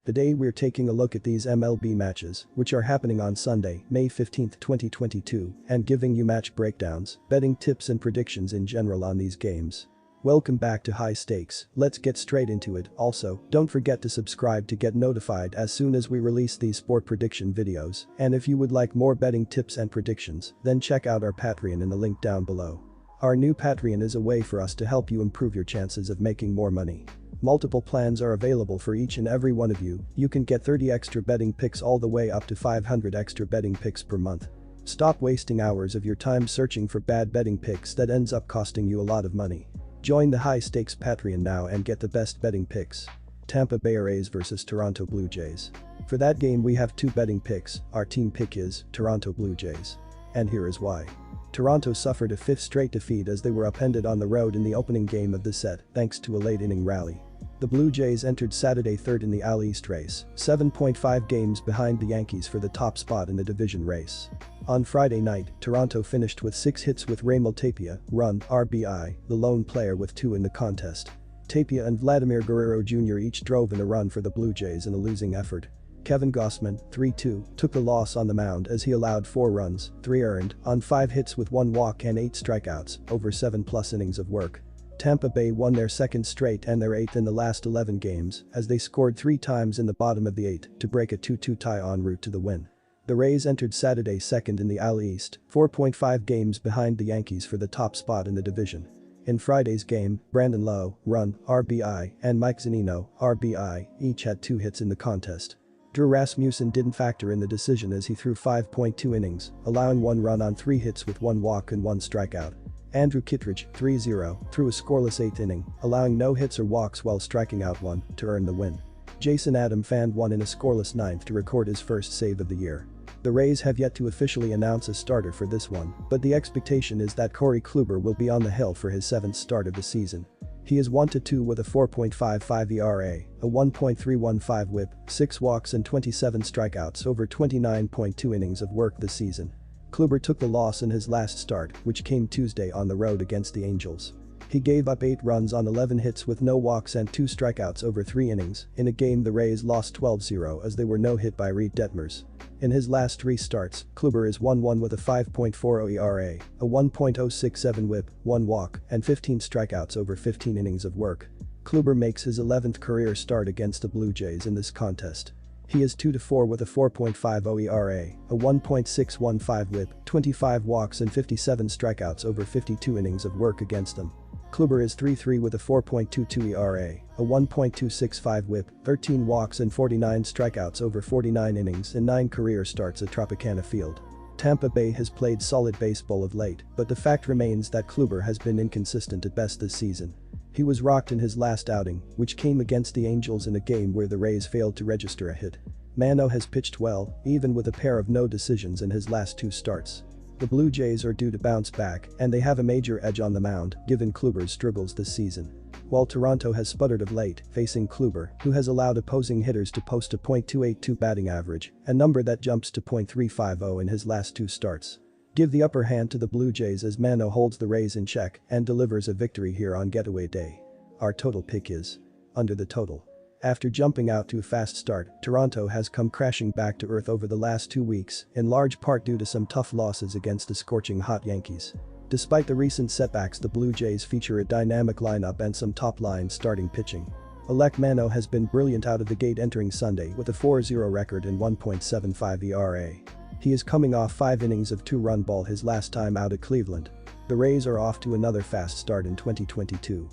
Today we're taking a look at these MLB matches, which are happening on Sunday, May 15, 2022, and giving you match breakdowns, betting tips and predictions in general on these games. Welcome back to High Stakes, let's get straight into it. Also, don't forget to subscribe to get notified as soon as we release these sport prediction videos, and if you would like more betting tips and predictions, then check out our Patreon in the link down below. Our new Patreon is a way for us to help you improve your chances of making more money. Multiple plans are available for each and every one of you. You can get 30 extra betting picks all the way up to 500 extra betting picks per month. Stop wasting hours of your time searching for bad betting picks that ends up costing you a lot of money. Join the High Stakes Patreon now and get the best betting picks. Tampa Bay Rays vs Toronto Blue Jays. For that game we have two betting picks. Our team pick is Toronto Blue Jays. And here is why. Toronto suffered a fifth straight defeat as they were upended on the road in the opening game of the set thanks to a late inning rally. The Blue Jays entered Saturday third in the AL East race, 7.5 games behind the Yankees for the top spot in the division race. On Friday night, Toronto finished with 6 hits with Raimel Tapia, run, RBI, the lone player with 2 in the contest. Tapia and Vladimir Guerrero Jr. each drove in a run for the Blue Jays in a losing effort. Kevin Gausman, 3-2, took the loss on the mound as he allowed 4 runs, 3 earned, on 5 hits with 1 walk and 8 strikeouts, over 7+ innings of work. Tampa Bay won their second straight and their 8th in the last 11 games as they scored 3 times in the bottom of the 8th to break a 2-2 tie en route to the win. The Rays entered Saturday second in the AL East, 4.5 games behind the Yankees for the top spot in the division. In Friday's game, Brandon Lowe, run, RBI, and Mike Zunino, RBI, each had 2 hits in the contest. Drew Rasmussen didn't factor in the decision as he threw 5.2 innings, allowing 1 run on 3 hits with 1 walk and 1 strikeout. Andrew Kittredge, 3-0, threw a scoreless 8th inning, allowing no hits or walks while striking out 1 to earn the win. Jason Adam fanned 1 in a scoreless 9th to record his first save of the year. The Rays have yet to officially announce a starter for this one, but the expectation is that Corey Kluber will be on the hill for his 7th start of the season. He is 1-2 with a 4.55 ERA, a 1.315 WHIP, 6 walks and 27 strikeouts over 29.2 innings of work this season. Kluber took the loss in his last start, which came Tuesday on the road against the Angels. He gave up 8 runs on 11 hits with no walks and 2 strikeouts over 3 innings in a game the Rays lost 12-0 as they were no-hit by Reed Detmers. In his last 3 starts, Kluber is 1-1 with a 5.40 ERA, a 1.067 WHIP, 1 walk, and 15 strikeouts over 15 innings of work. Kluber makes his 11th career start against the Blue Jays in this contest. He is 2-4 with a 4.50 ERA, a 1.615 WHIP, 25 walks and 57 strikeouts over 52 innings of work against them. Kluber is 3-3 with a 4.22 ERA, a 1.265 WHIP, 13 walks and 49 strikeouts over 49 innings in 9 career starts at Tropicana Field. Tampa Bay has played solid baseball of late, but the fact remains that Kluber has been inconsistent at best this season. He was rocked in his last outing, which came against the Angels in a game where the Rays failed to register a hit. Mano has pitched well, even with a pair of no decisions in his last 2 starts. The Blue Jays are due to bounce back, and they have a major edge on the mound, given Kluber's struggles this season. While Toronto has sputtered of late, facing Kluber, who has allowed opposing hitters to post a .282 batting average, a number that jumps to .350 in his last 2 starts. Give the upper hand to the Blue Jays as Mano holds the Rays in check and delivers a victory here on getaway day. Our total pick is under the total. After jumping out to a fast start, Toronto has come crashing back to earth over the last 2 weeks, in large part due to some tough losses against the scorching hot Yankees. Despite the recent setbacks, the Blue Jays feature a dynamic lineup and some top-line starting pitching. Alek Manoah has been brilliant out of the gate entering Sunday with a 4-0 record and 1.75 ERA. He is coming off 5 innings of 2-run ball his last time out at Cleveland. The Rays are off to another fast start in 2022.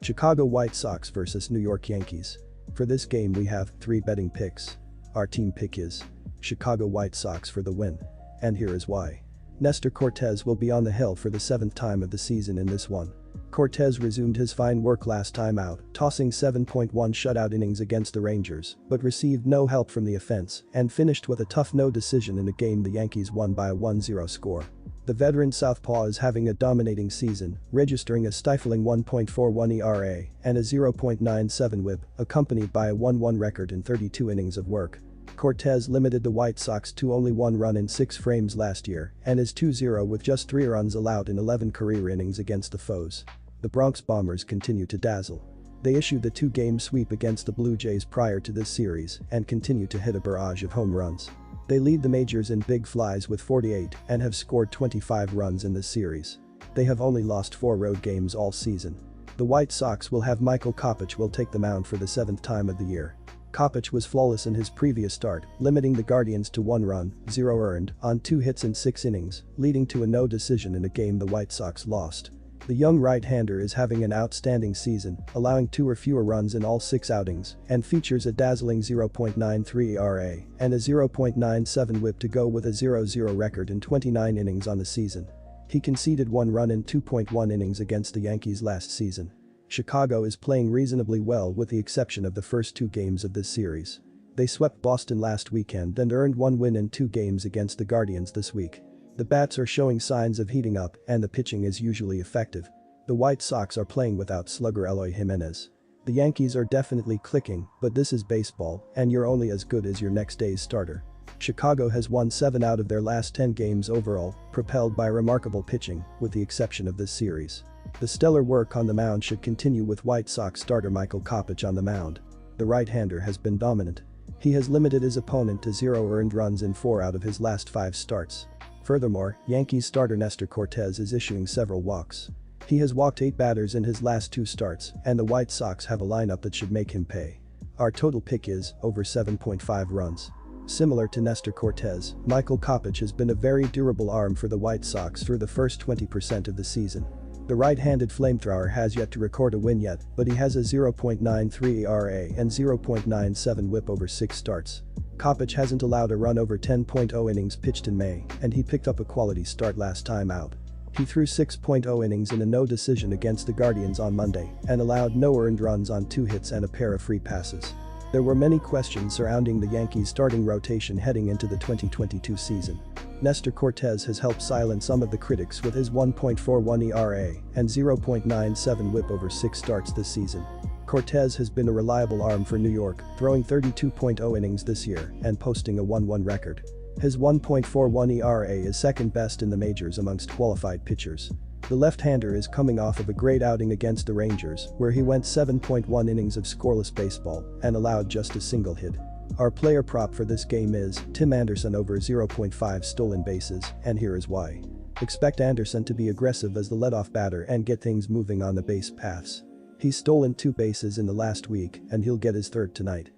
Chicago White Sox vs New York Yankees. For this game we have 3 betting picks. Our team pick is Chicago White Sox for the win. And here is why. Nestor Cortes will be on the hill for the 7th time of the season in this one. Cortes resumed his fine work last time out, tossing 7.1 shutout innings against the Rangers, but received no help from the offense and finished with a tough no decision in a game the Yankees won by a 1-0 score. The veteran southpaw is having a dominating season, registering a stifling 1.41 ERA and a 0.97 WHIP, accompanied by a 1-1 record in 32 innings of work. Cortes limited the White Sox to only 1 run in 6 frames last year and is 2-0 with just 3 runs allowed in 11 career innings against the foes. The Bronx Bombers continue to dazzle. They issued the two-game sweep against the Blue Jays prior to this series and continue to hit a barrage of home runs. They lead the majors in big flies with 48 and have scored 25 runs in this series. They have only lost 4 road games all season. The White Sox will have Michael Kopech will take the mound for the 7th time of the year. Kopech was flawless in his previous start, limiting the Guardians to 1 run, 0 earned, on 2 hits in 6 innings, leading to a no decision in a game the White Sox lost. The young right-hander is having an outstanding season, allowing 2 or fewer runs in all 6 outings, and features a dazzling 0.93 ERA and a 0.97 WHIP to go with a 0-0 record in 29 innings on the season. He conceded 1 run in 2.1 innings against the Yankees last season. Chicago is playing reasonably well with the exception of the first 2 games of this series. They swept Boston last weekend and earned 1 win in 2 games against the Guardians this week. The bats are showing signs of heating up and the pitching is usually effective. The White Sox are playing without slugger Eloy Jimenez. The Yankees are definitely clicking, but this is baseball and you're only as good as your next day's starter. Chicago has won 7 out of their last 10 games overall, propelled by remarkable pitching, with the exception of this series. The stellar work on the mound should continue with White Sox starter Michael Kopech on the mound. The right-hander has been dominant. He has limited his opponent to 0 earned runs in 4 out of his last 5 starts. Furthermore, Yankees starter Nestor Cortes is issuing several walks. He has walked 8 batters in his last 2 starts, and the White Sox have a lineup that should make him pay. Our total pick is over 7.5 runs. Similar to Nestor Cortes, Michael Kopech has been a very durable arm for the White Sox through the first 20% of the season. The right-handed flamethrower has yet to record a win yet, but he has a 0.93 ERA and 0.97 WHIP over 6 starts. Kopech hasn't allowed a run over 10.0 innings pitched in May, and he picked up a quality start last time out. He threw 6.0 innings in a no decision against the Guardians on Monday and allowed no earned runs on 2 hits and a pair of free passes. There were many questions surrounding the Yankees' starting rotation heading into the 2022 season. Nestor Cortes has helped silence some of the critics with his 1.41 ERA and 0.97 WHIP over 6 starts this season. Cortes has been a reliable arm for New York, throwing 32.0 innings this year and posting a 1-1 record. His 1.41 ERA is second best in the majors amongst qualified pitchers. The left-hander is coming off of a great outing against the Rangers, where he went 7.1 innings of scoreless baseball and allowed just a single hit. Our player prop for this game is Tim Anderson over 0.5 stolen bases, and here is why. Expect Anderson to be aggressive as the leadoff batter and get things moving on the base paths. He's stolen 2 bases in the last week and he'll get his 3rd tonight.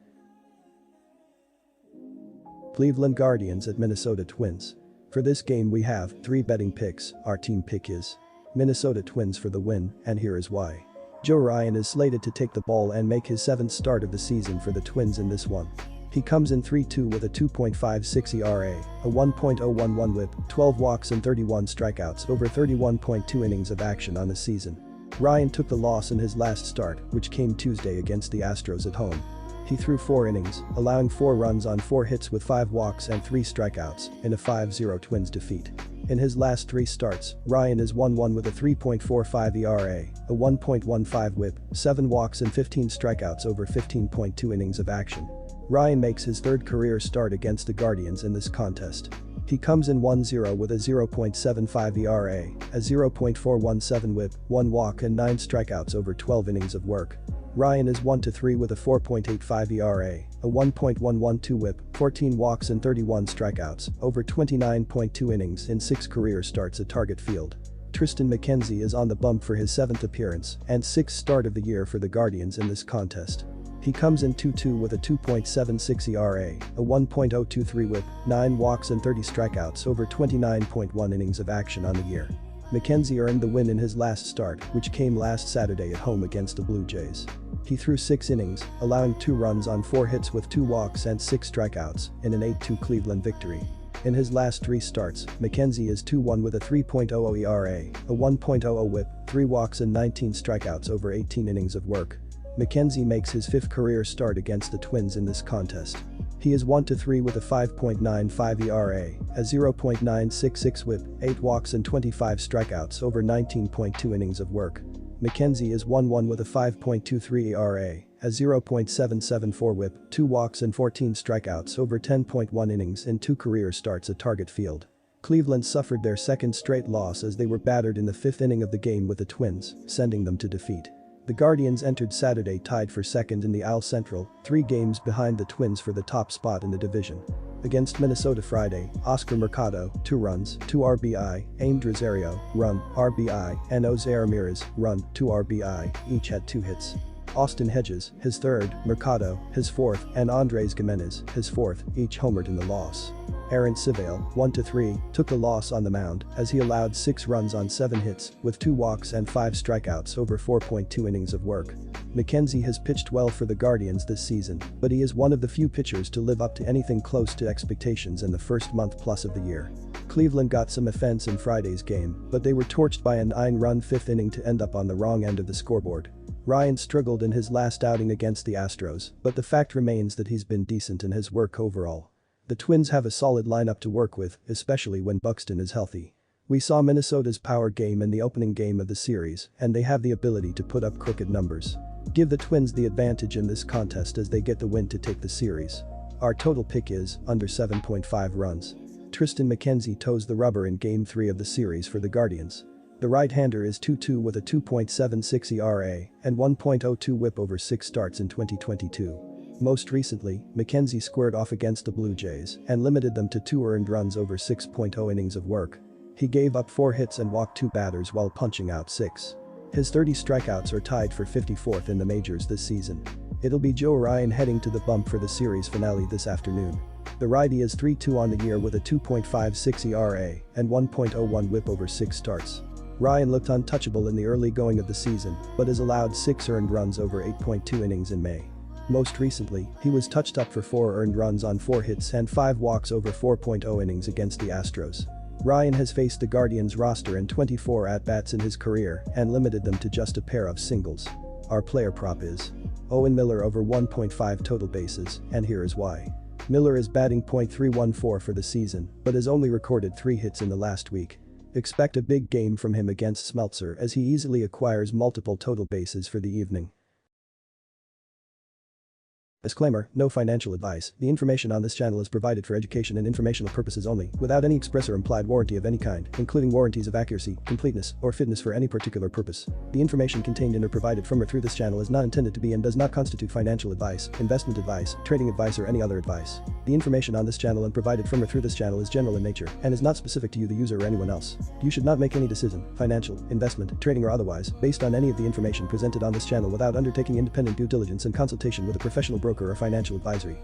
Cleveland Guardians at Minnesota Twins. For this game we have 3 betting picks. Our team pick is Minnesota Twins for the win, and here is why. Joe Ryan is slated to take the ball and make his 7th start of the season for the Twins in this one. He comes in 3-2 with a 2.56 ERA, a 1.011 WHIP, 12 walks and 31 strikeouts over 31.2 innings of action on the season. Ryan took the loss in his last start, which came Tuesday against the Astros at home. He threw 4 innings, allowing 4 runs on 4 hits with 5 walks and 3 strikeouts in a 5-0 Twins defeat. In his last 3 starts, Ryan is 1-1 with a 3.45 ERA, a 1.15 WHIP, 7 walks and 15 strikeouts over 15.2 innings of action. Ryan makes his 3rd career start against the Guardians in this contest. He comes in 1-0 with a 0.75 ERA, a 0.417 WHIP, 1 walk and 9 strikeouts over 12 innings of work. Ryan is 1-3 with a 4.85 ERA, a 1.112 WHIP, 14 walks and 31 strikeouts over 29.2 innings in 6 career starts at Target Field. Tristan McKenzie is on the bump for his 7th appearance and 6th start of the year for the Guardians in this contest. He comes in 2-2 with a 2.76 ERA, a 1.023 WHIP, 9 walks and 30 strikeouts over 29.1 innings of action on the year. McKenzie earned the win in his last start, which came last Saturday at home against the Blue Jays. He threw 6 innings, allowing 2 runs on 4 hits with 2 walks and 6 strikeouts in an 8-2 Cleveland victory. In his last 3 starts, McKenzie is 2-1 with a 3.00 ERA, a 1.00 WHIP, 3 walks and 19 strikeouts over 18 innings of work. McKenzie makes his 5th career start against the Twins in this contest. He is 1-3 with a 5.95 ERA, a 0.966 WHIP, 8 walks and 25 strikeouts over 19.2 innings of work. McKenzie is 1-1 with a 5.23 ERA, a 0.774 WHIP, 2 walks and 14 strikeouts over 10.1 innings in 2 career starts at Target Field. Cleveland suffered their 2nd straight loss as they were battered in the 5th inning of the game with the Twins, sending them to defeat. The Guardians entered Saturday tied for second in the AL Central, 3 games behind the Twins for the top spot in the division. Against Minnesota Friday, Oscar Mercado, 2 runs, 2 RBI, Amed Rosario, run, RBI, and Jose Ramirez, run, 2 RBI, each had 2 hits. Austin Hedges, his 3rd, Mercado, his 4th, and Andres Gimenez, his 4th, each homered in the loss. Aaron Civale, 1-3, took the loss on the mound as he allowed 6 runs on 7 hits, with 2 walks and 5 strikeouts over 4.2 innings of work. McKenzie has pitched well for the Guardians this season, but he is one of the few pitchers to live up to anything close to expectations in the first month plus of the year. Cleveland got some offense in Friday's game, but they were torched by a 9-run 5th inning to end up on the wrong end of the scoreboard. Ryan struggled in his last outing against the Astros, but the fact remains that he's been decent in his work overall. The Twins have a solid lineup to work with, especially when Buxton is healthy. We saw Minnesota's power game in the opening game of the series, and they have the ability to put up crooked numbers. Give the Twins the advantage in this contest as they get the win to take the series. Our total pick is under 7.5 runs. Tristan McKenzie toes the rubber in Game 3 of the series for the Guardians. The right-hander is 2-2 with a 2.76 ERA and 1.02 WHIP over 6 starts in 2022. Most recently, McKenzie squared off against the Blue Jays and limited them to 2 earned runs over 6.0 innings of work. He gave up 4 hits and walked 2 batters while punching out 6. His 30 strikeouts are tied for 54th in the majors this season. It'll be Joe Ryan heading to the bump for the series finale this afternoon. The righty is 3-2 on the year with a 2.56 ERA and 1.01 WHIP over 6 starts. Ryan looked untouchable in the early going of the season, but has allowed 6 earned runs over 8.2 innings in May. Most recently, he was touched up for 4 earned runs on 4 hits and 5 walks over 4.0 innings against the Astros. Ryan has faced the Guardians roster in 24 at-bats in his career and limited them to just a pair of singles. Our player prop is Owen Miller over 1.5 total bases, and here is why. Miller is batting .314 for the season, but has only recorded 3 hits in the last week. Expect a big game from him against Smeltzer as he easily acquires multiple total bases for the evening. Disclaimer, no financial advice. The information on this channel is provided for education and informational purposes only, without any express or implied warranty of any kind, including warranties of accuracy, completeness, or fitness for any particular purpose. The information contained in or provided from or through this channel is not intended to be and does not constitute financial advice, investment advice, trading advice, or any other advice. The information on this channel and provided from or through this channel is general in nature and is not specific to you, the user, or anyone else. You should not make any decision, financial, investment, trading, or otherwise, based on any of the information presented on this channel without undertaking independent due diligence and consultation with a professional broker or financial advisory.